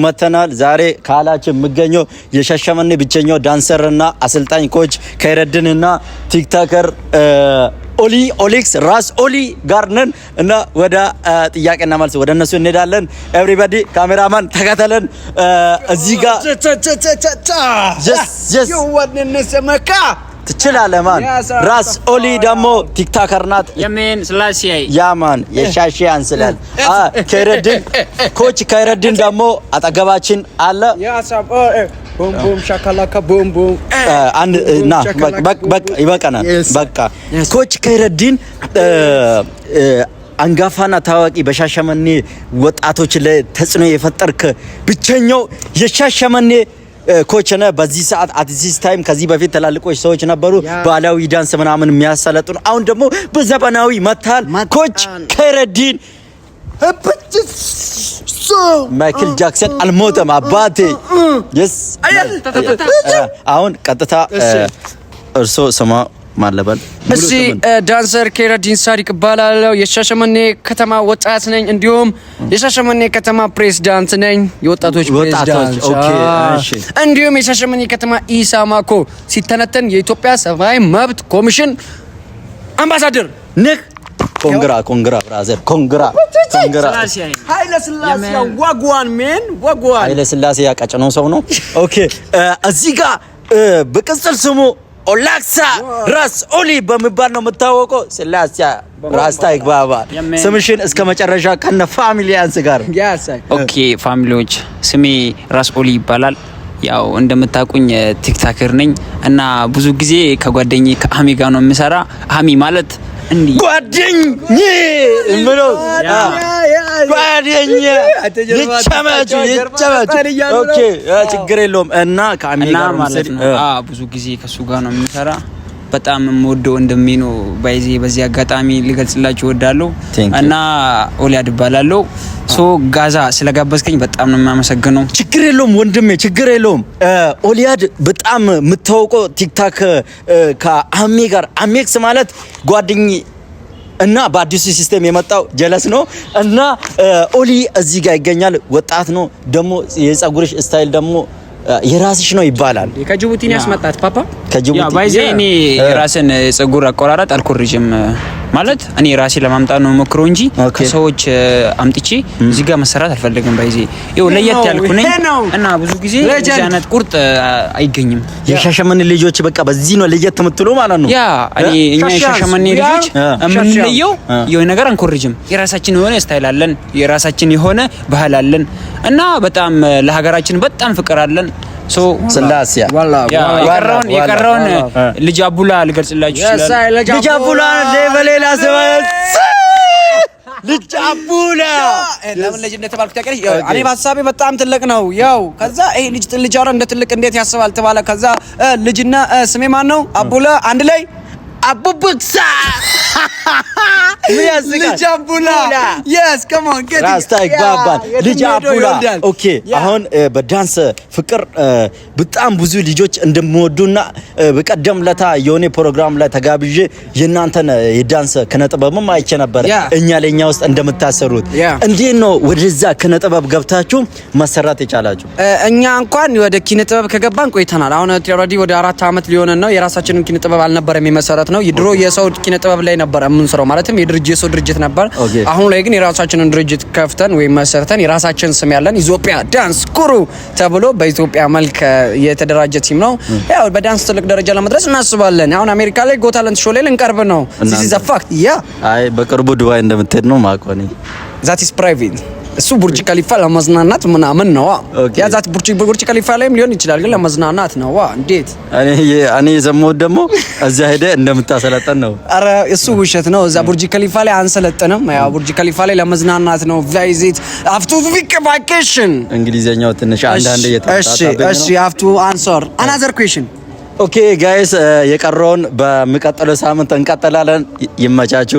መተናል ዛሬ ካላችን ምገኘው የሻሸመኔ ብቸኛው ዳንሰርና አሰልጣኝ ኮች ከይረድንና ቲክቶከር ኦሊክስ ራስ ኦሊ ጋርነን እና ወደ ጥያቄና መልስ ወደ እነሱ እንሄዳለን። ኤቭሪባዲ ካሜራማን ተከተለን። እዚህ ጋር ትችላለህ ማን ራስ ኦሊ ደግሞ ቲክቶከር ናት። የሜን ስላሴ ያማን የሻሺ አንስላል ከይረድን ኮች ከይረድን ደግሞ አጠገባችን አለ። ቦም ቦም ሻካላካ ቦም ቦም አንድ ና በቃ ይበቃናል። በቃ ኮች ከይረድን አንጋፋና ታዋቂ በሻሸመኔ ወጣቶች ላይ ተጽዕኖ የፈጠርክ ብቸኛው የሻሸመኔ ኮች ነህ። በዚህ ሰዓት አት ዚስ ታይም ከዚህ በፊት ተላልቆች ሰዎች ነበሩ ባህላዊ ዳንስ ምናምን የሚያሰለጥኑ፣ አሁን ደግሞ በዘመናዊ መታል ኮች ከይረድን ማይክል ጃክሰን አልሞተም አባቴ። አሁን ቀጥታ እርሶ ስማ ማለበል እሺ ዳንሰር ከይረድን ሳዲቅ ባላለው የሻሸመኔ ከተማ ወጣት ነኝ፣ እንዲሁም የሻሸመኔ ከተማ ፕሬዝዳንት ነኝ፣ የወጣቶች ፕሬዝዳንት። ኦኬ እሺ። እንዲሁም የሻሸመኔ ከተማ ኢሳማኮ ሲተነተን የኢትዮጵያ ሰብአዊ መብት ኮሚሽን አምባሳደር ነህ። ኮንግራ ብራዘር ኮንግራ ኃይለ ስላሴ ወጓን ሜን ወጓን ኃይለ ስላሴ ያቀጨነው ሰው ነው። ኦኬ እዚህ ጋር በቅጽል ስሙ ኦላክሳ ራስ ኦሊ በመባል ነው የምታወቀው። ስላሴ ራስታ ይግባባ። ስምሽን እስከ መጨረሻ ከነ ፋሚሊያንስ ጋር። ኦኬ ፋሚሊዎች፣ ስሜ ራስ ኦሊ ይባላል። ያው እንደምታውቁኝ ቲክቶከር ነኝ እና ብዙ ጊዜ ከጓደኛዬ ከአሚ ጋር ነው የምሰራ። አሚ ማለት እንዴ ጓደኛ ምሎ ጓደኛ ይቻማቹ። ኦኬ ችግር የለውም እና ከአሚ ጋር ማለት ነው። ብዙ ጊዜ ከሱ ጋር ነው የምሰራ። በጣም የምወደው እንደምኔ ነው። በዚህ አጋጣሚ ልገልጽላችሁ እወዳለሁ እና ኦሊያድ እባላለሁ። ጋዛ ስለጋበዝከኝ በጣም ነው የማመሰግነው። ችግር የለውም ወንድሜ ችግር የለውም። ኦሊያድ በጣም የምታውቀው ቲክቶክ ከአሜ ጋር አሜክስ ማለት ጓደኝ እና በአዲሱ ሲስተም የመጣው ጀለስ ነው እና ኦሊ እዚህ ጋር ይገኛል። ወጣት ነው ደግሞ የጸጉርሽ ስታይል ደግሞ የራስሽ ነው ይባላል። ከጅቡቲ ነው ያስመጣት ፓፓ ከጅቡቲ። ያ ባይዜ እኔ ራስን ጸጉር አቆራረጥ አልኮርጅም ማለት እኔ ራሴ ለማምጣት ነው ሞክሮ እንጂ ከሰዎች አምጥቼ እዚህ ጋር መሰራት አልፈልግም። ባይዜ ይው ለየት ያልኩ ነኝ እና ብዙ ጊዜ ጃነት ቁርጥ አይገኝም። የሻሸመኔ ልጆች በቃ በዚህ ነው ለየት የምትሉ ማለት ነው። ያ እኛ የሻሸመኔ ልጆች የምንለየው የሆነ ነገር አንኮርጅም። የራሳችን የሆነ ስታይል አለን፣ የራሳችን የሆነ ባህል አለን እና በጣም ለሀገራችን በጣም ፍቅር አለን። ስላሴ የቀረውን ልጅ አቡላ ልገልጽላችሁ ይችላል። ልጅ አቡላ ለበሌላ ሰበስ ልጅ አቡላ ለምን ልጅ እንደተባልኩ ታውቂያለሽ? እኔ በሀሳቤ በጣም ትልቅ ነው። ያው ከዛ ይሄ ልጅ አውራ እንደ ትልቅ እንዴት ያስባል ተባለ። ከዛ ልጅና ስሜ ማን ነው አቡላ አንድ ላይ አቡብክሳ ልጅ አቡላ yes come on get ራስታ ይባባል ልጅ አቡላ። ኦኬ አሁን በዳንስ ፍቅር በጣም ብዙ ልጆች እንደምወዱና በቀደም ለታ የሆነ ፕሮግራም ላይ ተጋብዤ የናንተን የዳንስ ከነጥበብም አይቼ ነበር እኛ ለኛ ውስጥ እንደምታሰሩት። እንዴት ነው ወደዛ ከነጥበብ ገብታችሁ መሰራት የቻላችሁ? እኛ እንኳን ወደ ኪነጥበብ ከገባን ቆይተናል። አሁን ኦልሬዲ ወደ 4 አመት ሊሆን ነው። የራሳችንን ኪነጥበብ አልነበረም የሚመሰረት ነው። የድሮ የሰው ኪነጥበብ ላይ ነበር የምንሰራው ማለትም የሰው ድርጅት ነበር። አሁን ላይ ግን የራሳችንን ድርጅት ከፍተን ወይ መሰርተን የራሳችን ስም ያለን ኢትዮጵያ ዳንስ ኩሩ ተብሎ በኢትዮጵያ መልክ የተደራጀ ቲም ነው። ያው በዳንስ ትልቅ ደረጃ ለመድረስ እናስባለን። አሁን አሜሪካ ላይ ጎት ታለንት ሾው ላይ ልንቀርብ ነው። this is a fact አይ በቅርቡ ዱባይ እንደምትሄድ ነው ማቆኒ that is private እሱ ቡርጅ ከሊፋ ለመዝናናት ምናምን ነው። ያ ዛት ቡርጅ ከሊፋ ላይም ሊሆን ይችላል፣ ግን ለመዝናናት ነው። እንዴት እኔ የሰማሁት ደግሞ እዛ ሄደ እንደምታሰለጠን ነው። አረ እሱ ውሸት ነው። እዛ ቡርጅ ከሊፋ ላይ አንሰለጥንም። ያ ቡርጅ ከሊፋ ላይ ለመዝናናት ነው። ቪዚት አፍቱ ቫኬሽን እንግሊዘኛው ትንሽ አንዳንዴ እየተጣጣበኝ ነው። እሺ አፍቱ አንሰር another question ኦኬ ጋይስ የቀረውን በሚቀጥለው ሳምንት እንቀጥላለን። ይመቻችሁ።